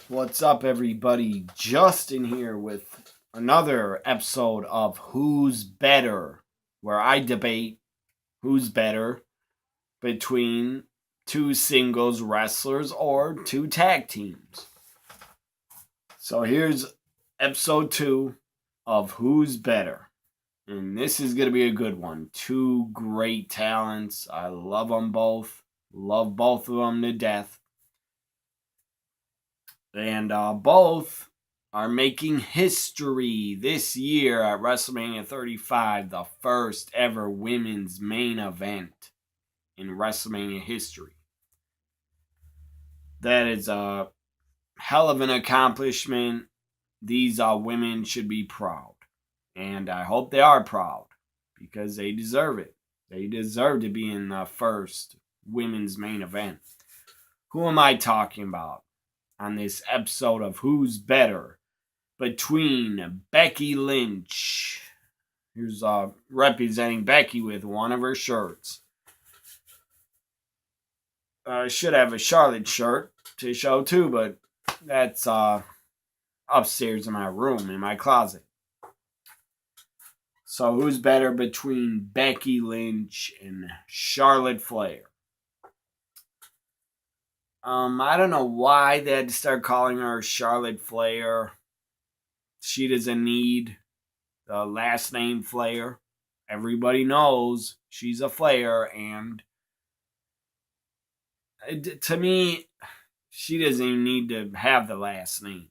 What's up, everybody? Justin here with another episode of Who's Better, where I debate who's better between two singles wrestlers or two tag teams. So here's episode 2 of Who's Better. And this is going to be a good one. Two great talents. I love them both. Love both of them to death. And both are making history this year at WrestleMania 35, the first ever women's main event in WrestleMania history. That is a hell of an accomplishment. These women should be proud. And I hope they are proud because they deserve it. They deserve to be in the first women's main event. Who am I talking about on this episode of Who's Better? Between Becky Lynch, who's representing Becky with one of her shirts. I should have a Charlotte shirt to show too, but that's upstairs in my room, in my closet. So who's better between Becky Lynch and Charlotte Flair? I don't know why they had to start calling her Charlotte Flair. She doesn't need the last name Flair. Everybody knows she's a Flair, and to me, she doesn't even need to have the last name.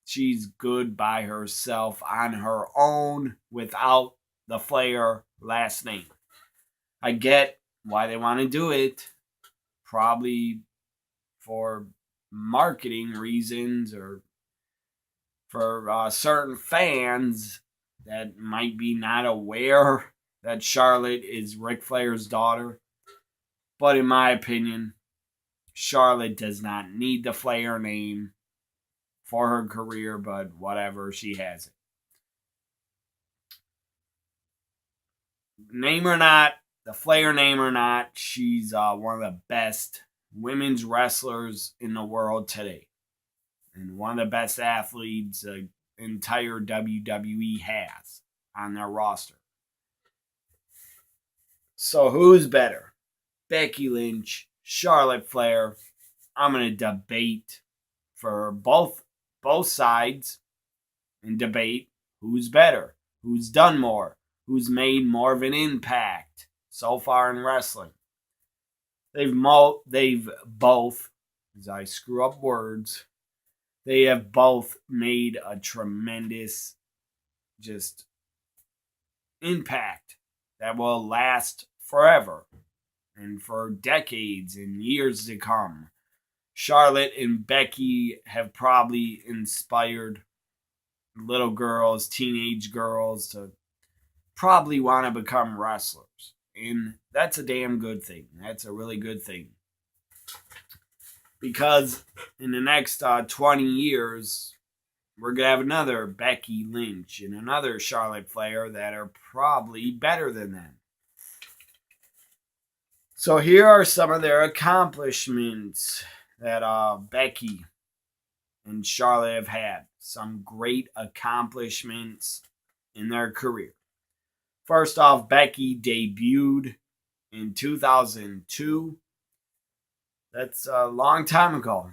She's good by herself on her own without the Flair last name. I get why they want to do it. Probably for marketing reasons or for certain fans that might be not aware that Charlotte is Ric Flair's daughter. But in my opinion, Charlotte does not need the Flair name for her career, but whatever, she has it. Name or not, the Flair name or not, she's one of the best women's wrestlers in the world today. And one of the best athletes the entire WWE has on their roster. So who's better? Becky Lynch, Charlotte Flair. I'm going to debate for both sides and debate who's better, who's done more, who's made more of an impact so far in wrestling. They've both, as I screw up words, they have both made a tremendous just impact that will last forever and for decades and years to come. Charlotte and Becky have probably inspired little girls, teenage girls to probably want to become wrestlers. And that's a damn good thing. That's a really good thing. Because in the next 20 years, we're going to have another Becky Lynch and another Charlotte Flair that are probably better than them. So here are some of their accomplishments that Becky and Charlotte have had. Some great accomplishments in their career. First off, Becky debuted in 2002. That's a long time ago.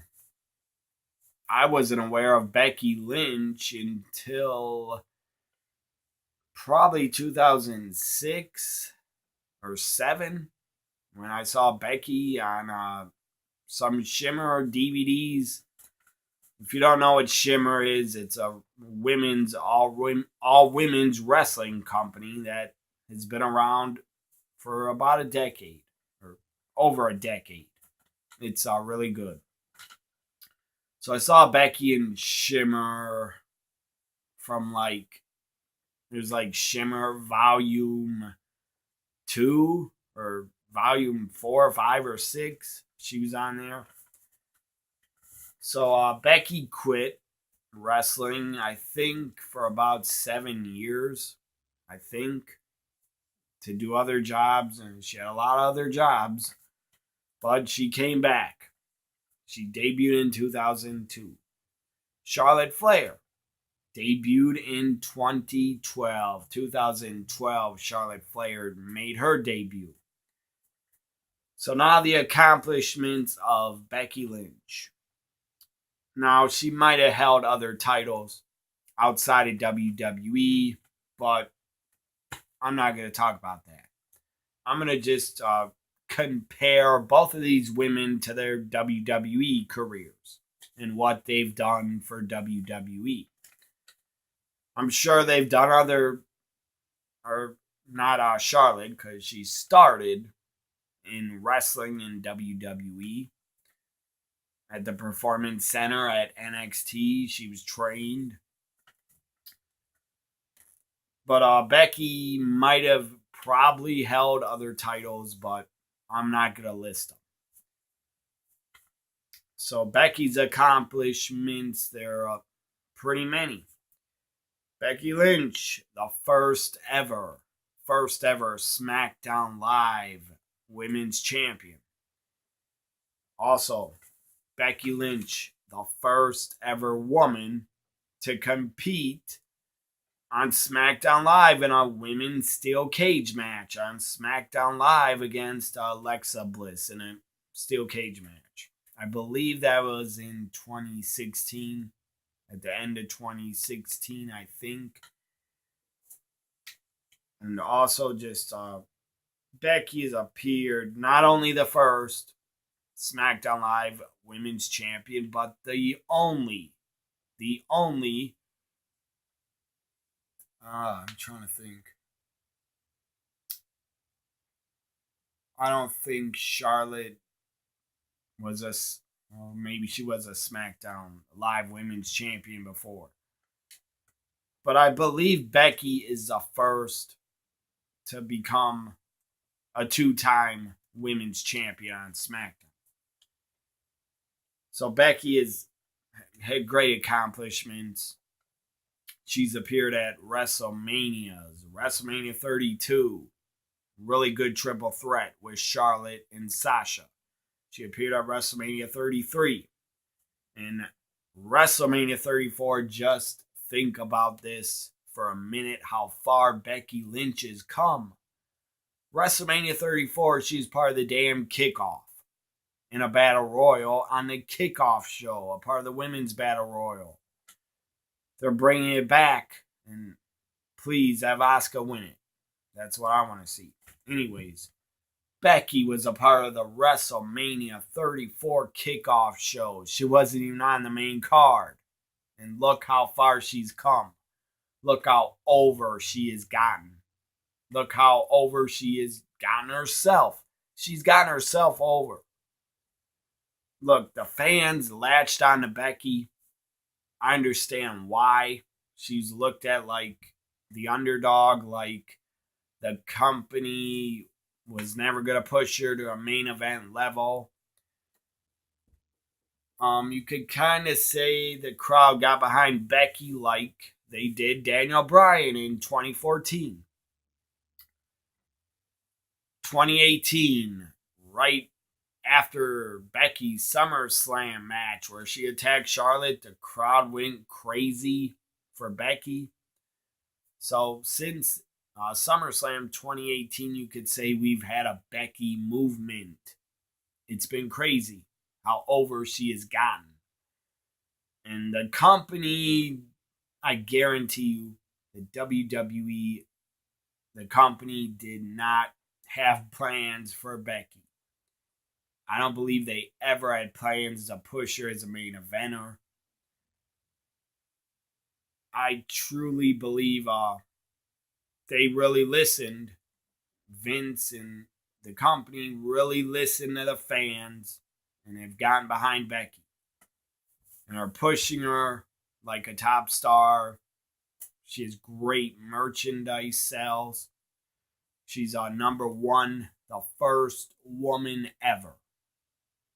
I wasn't aware of Becky Lynch until probably 2006 or 7 when I saw Becky on some Shimmer DVDs. If you don't know what Shimmer is, it's a women's all women's wrestling company that has been around for about a decade or over a decade. It's really good. So I saw Becky and Shimmer from it was like Shimmer Volume 2 or Volume 4 or 5 or 6. She was on there. So Becky quit wrestling, I think, for about 7 years, I think, to do other jobs. And she had a lot of other jobs. But she came back. She debuted in 2002. Charlotte Flair debuted in 2012. 2012, Charlotte Flair made her debut. So now the accomplishments of Becky Lynch. Now, she might have held other titles outside of WWE, but I'm not going to talk about that. I'm going to just compare both of these women to their WWE careers and what they've done for WWE. I'm sure they've done other, or not Charlotte, because she started in wrestling in WWE at the Performance Center at NXT. She was trained. But Becky might have probably held other titles, but I'm not going to list them. So Becky's accomplishments, there are pretty many. Becky Lynch, the first ever SmackDown Live Women's Champion. Also, Becky Lynch, the first ever woman to compete on SmackDown Live in a women's steel cage match on SmackDown Live against Alexa Bliss in a steel cage match. I believe that was in 2016. At the end of 2016, I think. And also just Becky has appeared not only the first SmackDown Live Women's Champion, but the only I'm trying to think. I don't think Charlotte was well, maybe she was a SmackDown Live Women's Champion before. But I believe Becky is the first to become a two-time Women's Champion on SmackDown. So Becky has had great accomplishments. She's appeared at WrestleManias, WrestleMania 32, really good triple threat with Charlotte and Sasha. She appeared at WrestleMania 33. And WrestleMania 34, just think about this for a minute, how far Becky Lynch has come. WrestleMania 34, she's part of the damn kickoff in a battle royal on the kickoff show, a part of the women's battle royal. They're bringing it back, and please have Asuka win it. That's what I want to see. Anyways, Becky was a part of the WrestleMania 34 kickoff show. She wasn't even on the main card. And look how far she's come. Look how over she has gotten. Look how over she has gotten herself. She's gotten herself over. Look, the fans latched on to Becky. I understand why. She's looked at like the underdog, like the company was never going to push her to a main event level. You could kind of say the crowd got behind Becky like they did Daniel Bryan in 2014. 2018, right after Becky's SummerSlam match where she attacked Charlotte, the crowd went crazy for Becky. So since SummerSlam 2018, you could say we've had a Becky movement. It's been crazy how over she has gotten. And the company, I guarantee you, the WWE, the company did not have plans for Becky. I don't believe they ever had plans to push her as a main eventer. I truly believe they really listened. Vince and the company really listened to the fans, and they've gotten behind Becky and are pushing her like a top star. She has great merchandise sales. She's number one, the first woman ever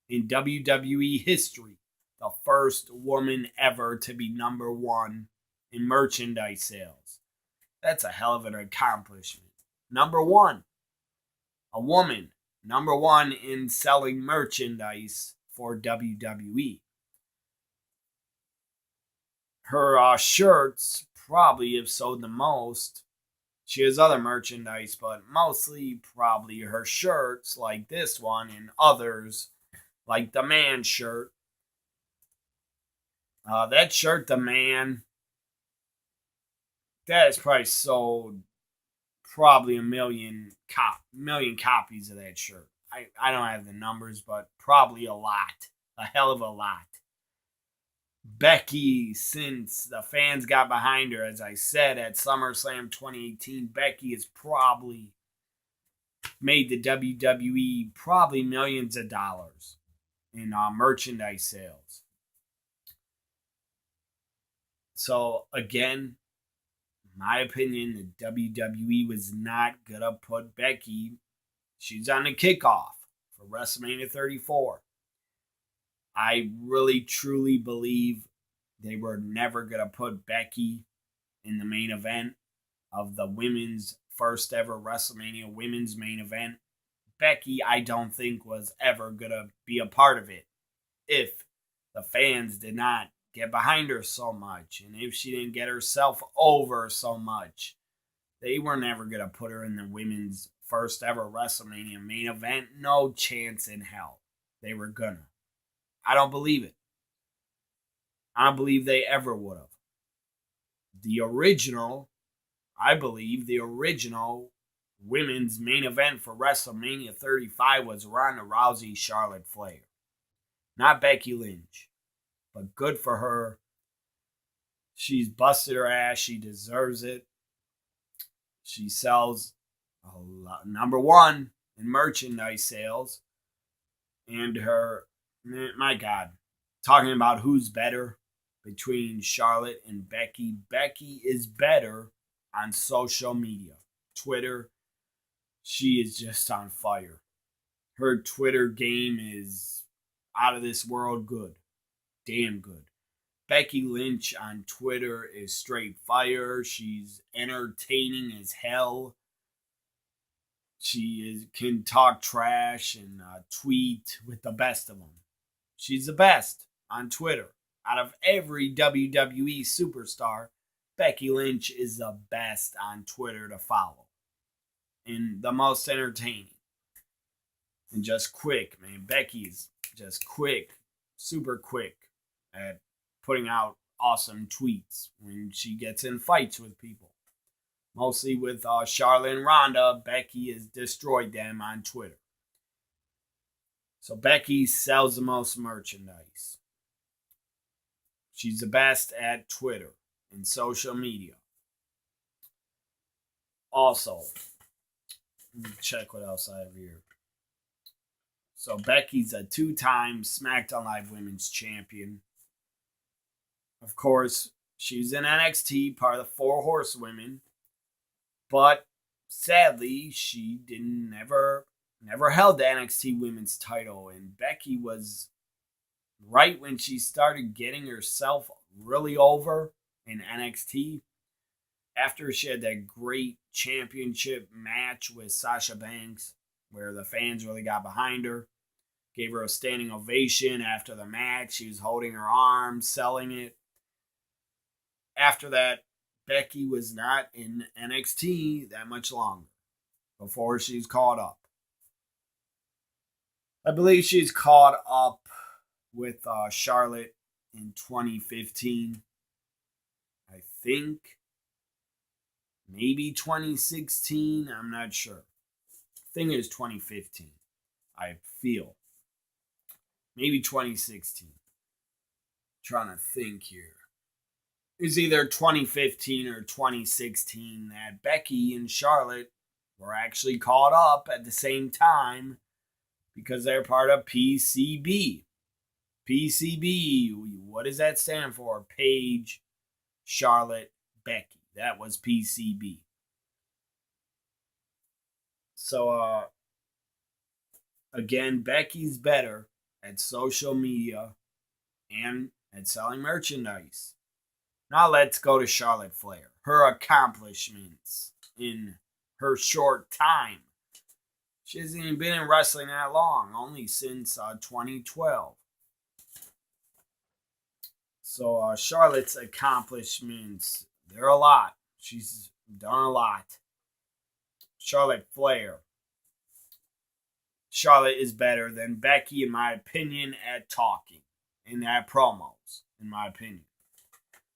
in WWE history, the first woman ever to be number one in merchandise sales. That's a hell of an accomplishment. Number one, a woman, number one in selling merchandise for WWE. Her shirts probably have sold the most. She has other merchandise, but mostly probably her shirts, like this one, and others, like the man shirt. That shirt, the man, that is probably sold probably a million copies of that shirt. I don't have the numbers, but probably a lot. A hell of a lot. Becky, since the fans got behind her, as I said, at SummerSlam 2018, Becky has probably made the WWE probably millions of dollars in merchandise sales. So, again, my opinion, the WWE was not going to put Becky. She's on the kickoff for WrestleMania 34. I really, truly believe they were never going to put Becky in the main event of the women's first ever WrestleMania women's main event. Becky, I don't think, was ever going to be a part of it if the fans did not get behind her so much and if she didn't get herself over so much. They were never going to put her in the women's first ever WrestleMania main event. No chance in hell they were going to. I don't believe it. I don't believe they ever would have. I believe the original women's main event for WrestleMania 35 was Ronda Rousey, Charlotte Flair. Not Becky Lynch. But good for her. She's busted her ass. She deserves it. She sells a lot, number one in merchandise sales. And her, my God, talking about who's better between Charlotte and Becky. Becky is better on social media. Twitter, she is just on fire. Her Twitter game is out of this world good. Damn good. Becky Lynch on Twitter is straight fire. She's entertaining as hell. She can talk trash and tweet with the best of them. She's the best on Twitter. Out of every WWE superstar, Becky Lynch is the best on Twitter to follow. And the most entertaining. And just quick, man. Becky's just quick, super quick at putting out awesome tweets when she gets in fights with people. Mostly with Charlotte and Ronda, Becky has destroyed them on Twitter. So Becky sells the most merchandise. She's the best at Twitter and social media. Also, let me check what else I have here. So Becky's a 2-time SmackDown Live Women's Champion. Of course, she's in NXT, part of the Four Horsewomen. But sadly, she never held the NXT Women's title. And Becky was right when she started getting herself really over in NXT. After she had that great championship match with Sasha Banks, where the fans really got behind her. Gave her a standing ovation after the match. She was holding her arm, selling it. After that, Becky was not in NXT that much longer before she's caught up. I believe she's caught up with Charlotte in 2015. I think maybe 2016. I'm not sure. I think it was 2015. I feel. Maybe 2016. Trying to think here. It's either 2015 or 2016 that Becky and Charlotte were actually caught up at the same time because they're part of PCB. PCB, what does that stand for? Paige, Charlotte, Becky. That was PCB. So, again, Becky's better at social media and at selling merchandise. Now let's go to Charlotte Flair. Her accomplishments in her short time. She hasn't even been in wrestling that long, only since 2012. So Charlotte's accomplishments, they're a lot. She's done a lot. Charlotte Flair. Charlotte is better than Becky, in my opinion, at talking and at promos, in my opinion.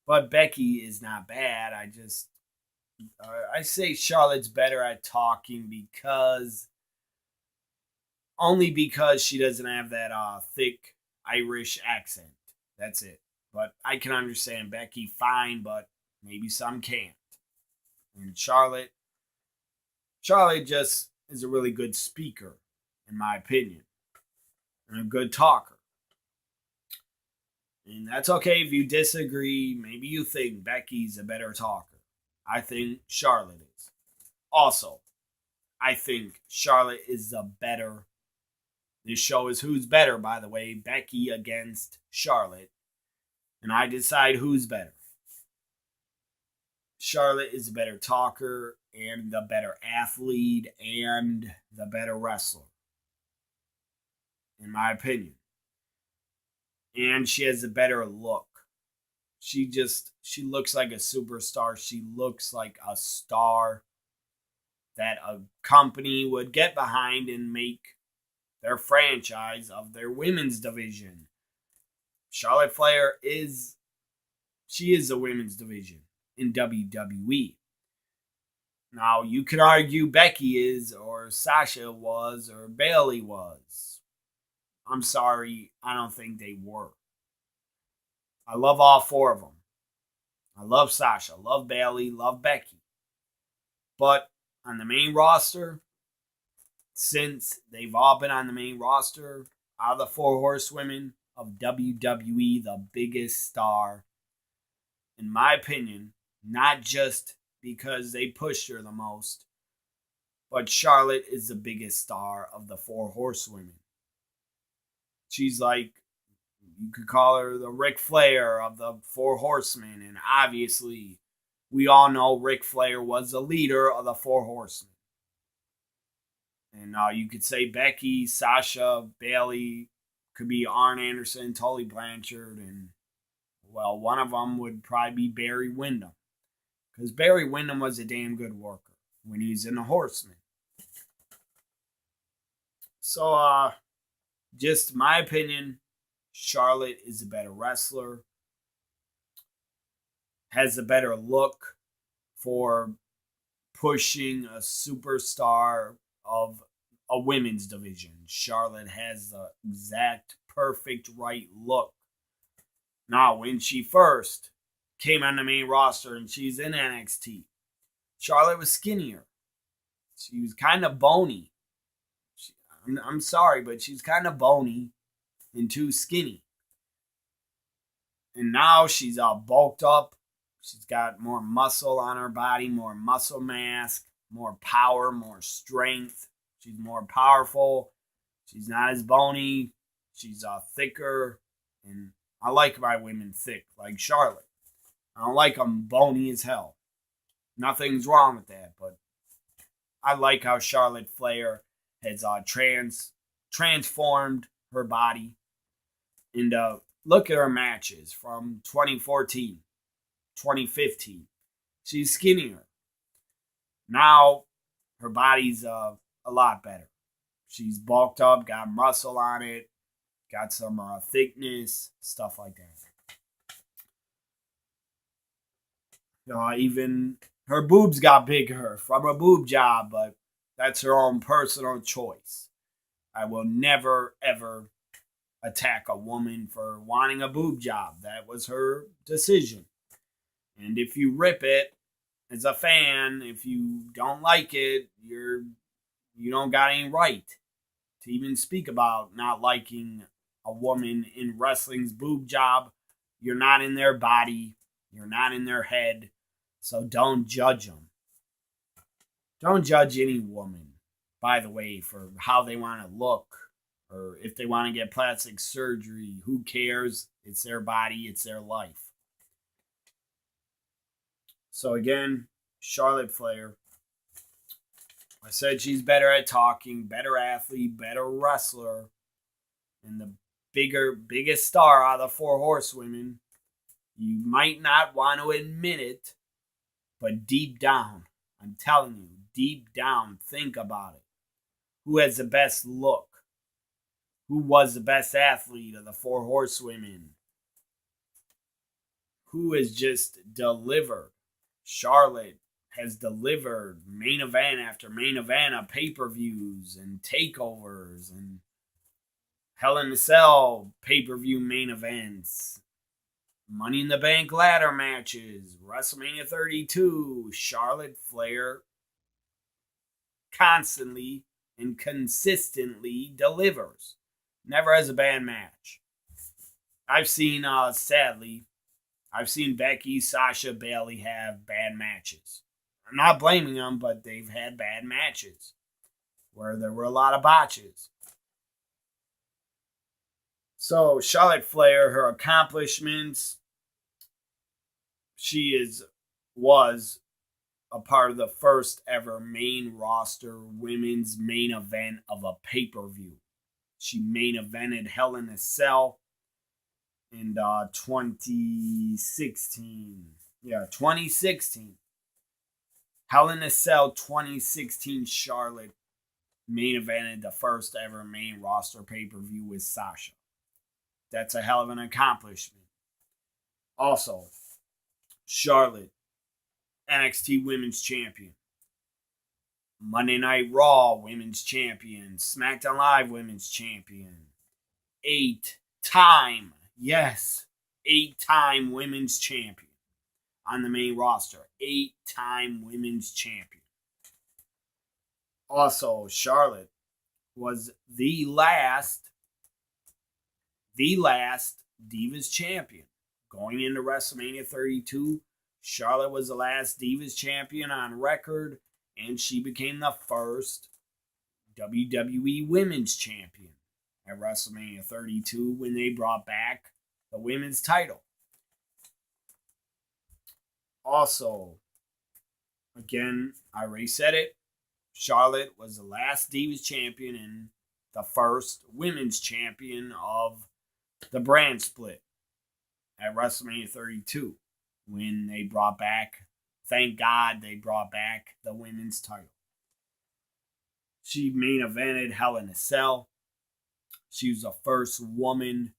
But Becky is not bad. I say Charlotte's better at talking only because she doesn't have that thick Irish accent. That's it. But I can understand Becky fine, but maybe some can't. And Charlotte just is a really good speaker, in my opinion, and a good talker. And that's okay if you disagree. Maybe you think Becky's a better talker. I think Charlotte is. Also, I think Charlotte is the better. This show is who's better, by the way. Becky against Charlotte. And I decide who's better. Charlotte is a better talker and the better athlete and the better wrestler, in my opinion. And she has a better look. She looks like a superstar. She looks like a star that a company would get behind and make their franchise of their women's division. Charlotte Flair is a women's division in WWE. Now, you can argue Becky is, or Sasha was, or Bayley was. I'm sorry, I don't think they were. I love all four of them. I love Sasha, love Bayley, love Becky. But on the main roster, since they've all been on the main roster, out of the four horsewomen of WWE, the biggest star, in my opinion, not just because they pushed her the most, but Charlotte is the biggest star of the four horsewomen. She's like, you could call her the Ric Flair of the four horsemen, and obviously, we all know Ric Flair was the leader of the four horsemen. And you could say Becky, Sasha, Bayley, could be Arn Anderson, Tully Blanchard, and, well, one of them would probably be Barry Windham. Because Barry Windham was a damn good worker when he was in the Horsemen. So, just my opinion, Charlotte is a better wrestler, has a better look for pushing a superstar of a women's division. Charlotte has the exact perfect right look. Now, when she first came on the main roster and she's in NXT, Charlotte was skinnier. She was kind of bony. I'm sorry, but she's kind of bony and too skinny. And now she's all bulked up. She's got more muscle on her body, more muscle mass, more power, more strength. She's more powerful. She's not as bony. She's thicker. And I like my women thick, like Charlotte. I don't like them bony as hell. Nothing's wrong with that, but I like how Charlotte Flair has transformed her body. And look at her matches from 2014, 2015. She's skinnier. Now, her body's a lot better. She's bulked up, got muscle on it, got some thickness, stuff like that. Even her boobs got bigger from a boob job, but that's her own personal choice. I will never, ever attack a woman for wanting a boob job. That was her decision. And if you rip it as a fan, if you don't like it, you don't got any right to even speak about not liking a woman in wrestling's boob job. You're not in their body. You're not in their head. So don't judge them. Don't judge any woman, by the way, for how they want to look or if they want to get plastic surgery. Who cares? It's their body. It's their life. So again, Charlotte Flair. I said she's better at talking, better athlete, better wrestler, and the biggest star out of the four horsewomen. You might not want to admit it, but deep down, I'm telling you, deep down, think about it. Who has the best look? Who was the best athlete of the four horsewomen? Who has just delivered? Charlotte has delivered main event after main event of pay-per-views and takeovers and Hell in a Cell pay-per-view main events, Money in the Bank ladder matches, WrestleMania 32, Charlotte Flair constantly and consistently delivers. Never has a bad match. Sadly, I've seen Becky, Sasha, Bayley have bad matches. I'm not blaming them, but they've had bad matches where there were a lot of botches. So Charlotte Flair, her accomplishments, was a part of the first ever main roster women's main event of a pay-per-view. She main evented Hell in a Cell in 2016. Yeah, 2016. Hell in a Cell 2016 Charlotte main evented the first ever main roster pay-per-view with Sasha. That's a hell of an accomplishment. Also, Charlotte, NXT Women's Champion. Monday Night Raw Women's Champion. SmackDown Live Women's Champion. 8-time Women's Champion on the main roster. 8-time Women's Champion. Also, Charlotte was the last Divas Champion. Going into WrestleMania 32, Charlotte was the last Divas Champion on record, and she became the first WWE Women's Champion at WrestleMania 32 when they brought back the women's title. Also, again, I already said it, Charlotte was the last Divas Champion and the first Women's Champion of the brand split at WrestleMania 32 when they brought back, thank God they brought back the women's title. She main evented Hell in a Cell. She was the first woman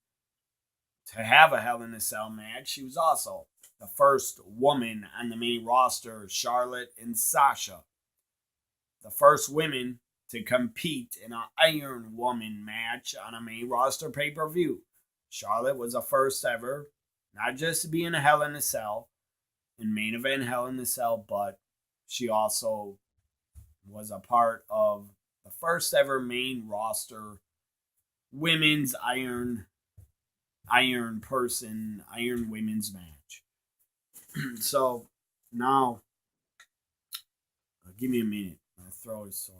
to have a Hell in a Cell match. She was also the first woman on the main roster, Charlotte and Sasha. The first women to compete in an Iron Woman match on a main roster pay-per-view. Charlotte was the first ever, not just to be in a Hell in a Cell, in main event Hell in a Cell, but she also was a part of the first ever main roster women's Iron women's match. So now, give me a minute. My throat is sore.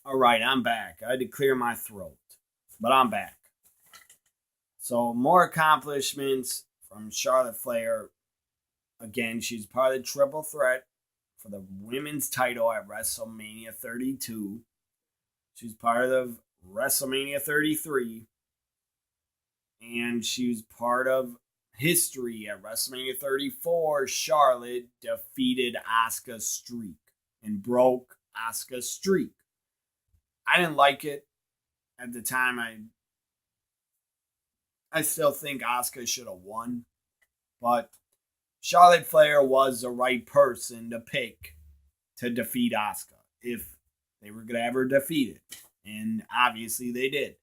All right, I'm back. I had to clear my throat, but I'm back. So more accomplishments from Charlotte Flair. Again, she's part of the triple threat for the women's title at WrestleMania 32. She's part of WrestleMania 33. And she was part of history at WrestleMania 34. Charlotte defeated Asuka's streak and broke Asuka's streak. I didn't like it at the time. I still think Asuka should have won, but Charlotte Flair was the right person to pick to defeat Asuka if they were going to ever defeat it, and obviously they did.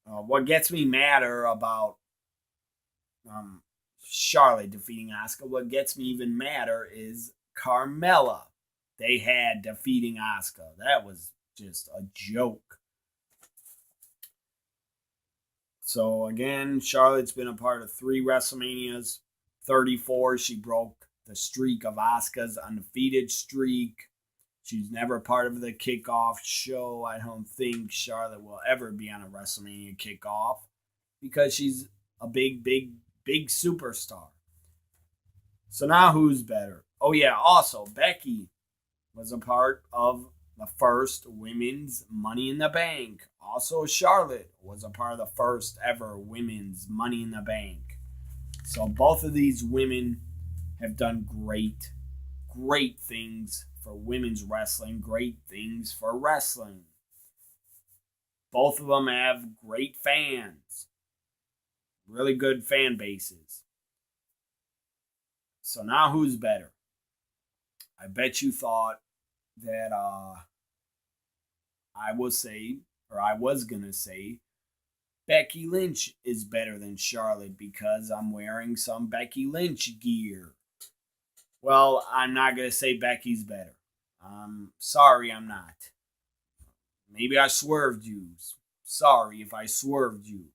What gets me madder about Charlotte defeating Asuka, what gets me even madder is Carmella they had defeating Asuka. That was just a joke. So again, Charlotte's been a part of 3 WrestleManias. 34, she broke the streak of Asuka's undefeated streak. She's never part of the kickoff show. I don't think Charlotte will ever be on a WrestleMania kickoff because she's a big superstar. So now who's better? Oh yeah, also Becky was a part of the first women's Money in the Bank. Also, Charlotte was a part of the first ever women's Money in the Bank. So both of these women have done great things for women's wrestling, great things for wrestling. Both of them have great fans, really good fan bases. So now who's better? I bet you thought that I was gonna say Becky Lynch is better than Charlotte because I'm wearing some Becky Lynch gear. Well, I'm not gonna say Becky's better. Sorry, I'm not. Maybe I swerved you. Sorry if I swerved you.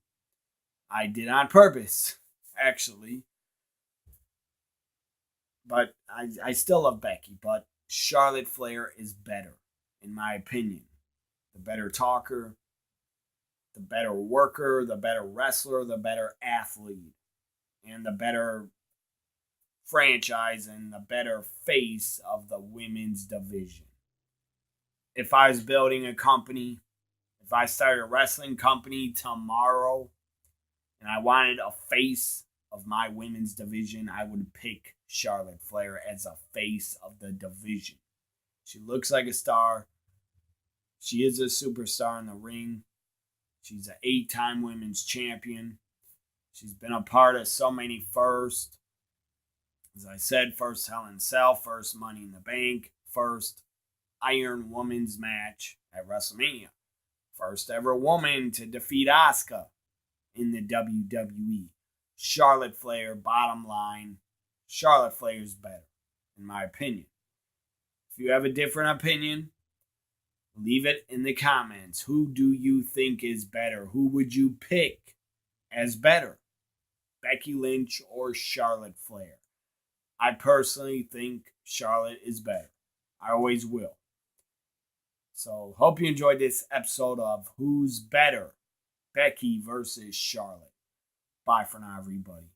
I did on purpose, actually. But I still love Becky. But Charlotte Flair is better, in my opinion. The better talker, the better worker, the better wrestler, the better athlete, and the better franchise and the better face of the women's division. If I was building a company, if I started a wrestling company tomorrow and I wanted a face of my women's division, I would pick Charlotte Flair as a face of the division. She looks like a star. She is a superstar in the ring. She's an 8-time women's champion. She's been a part of so many firsts. As I said, first Hell in Cell, first Money in the Bank, first Iron Women's match at WrestleMania. First ever woman to defeat Asuka in the WWE. Charlotte Flair, bottom line, Charlotte Flair is better, in my opinion. If you have a different opinion, leave it in the comments. Who do you think is better? Who would you pick as better? Becky Lynch or Charlotte Flair? I personally think Charlotte is better. I always will. So, hope you enjoyed this episode of Who's Better? Becky versus Charlotte. Bye for now, everybody.